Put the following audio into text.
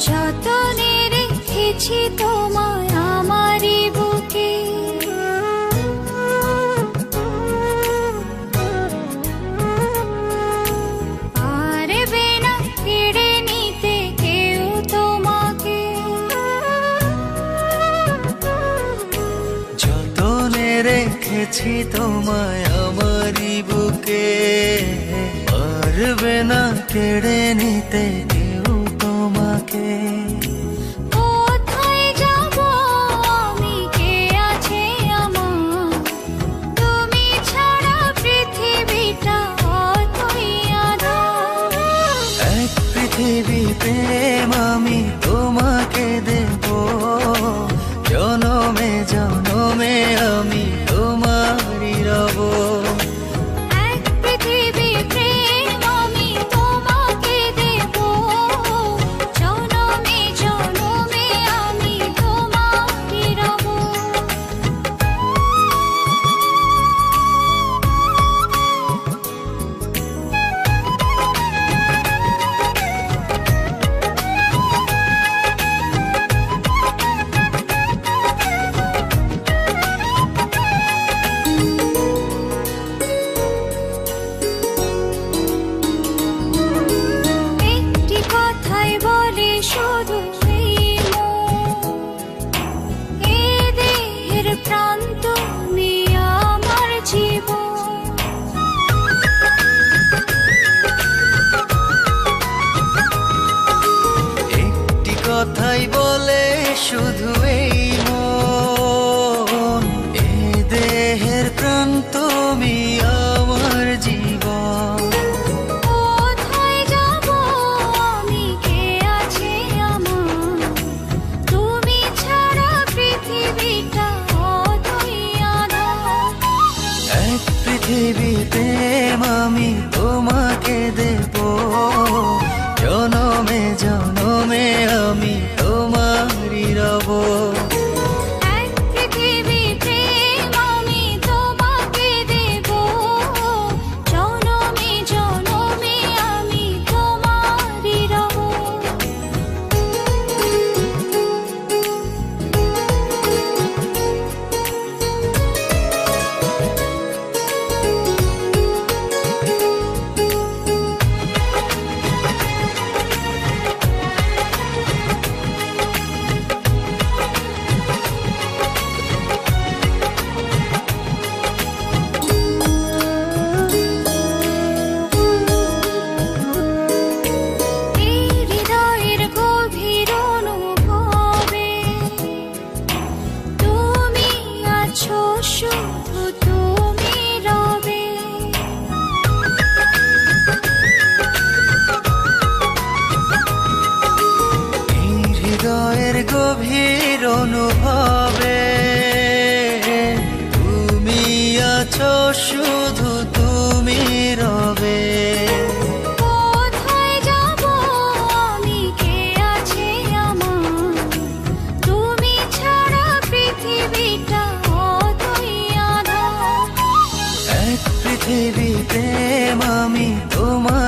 যতনে রেখেছি তোমায় আমারই বুকে, পারবে না কেড়ে নিতে কেউ তোমাকে। যতনে রেখেছি তোমায় আমারই বুকে, পারবে না কেড়ে নিতে কেউ তোমাকে। কোথায় যাব আমি, কে আছে আমার, তুমি ছাড়া পৃথিবীটা অতই আঁধার। এক পৃথিবী প্রেম আমি তোমাকে দেব, জনমে জনমে আমি তোমারই রব। এক পৃথিবী প্রেম আমি তোমাকে দেব, জনমে জনমে আমি তোমারই রব। একটি কথাই বলে শুধু এই মন, এ দেহের প্রাণ তুমি আমার জীবন। একটি কথাই বলে শুধু এই মন, এ দেহের প্রাণ তুমি আমার জীবন। কোথায় যাব আমি, কে আছে আমার, তুমি ছাড়া পৃথিবীটা অতই আঁধার। এক পৃথিবী প্রেম আমি তোমাকে দেব, জনমে জনমে আমি তোমারই রব। এক পৃথিবী প্রেম আমি তোমাকে দেব, জনমে জনমে আমি তোমারই রব। এই হৃদয়ের গভীর অনুভবে তুমি আছো, শুধু তুমি রবে। এই হৃদয়ের গভীর অনুভবে তুমি আছো, শুধু তুমি রবে। কোথায় যাব আমি, কে আছে আমার, তুমি ছাড়া পৃথিবীটা অতই আঁধার। এক পৃথিবী প্রেম আমি তোমার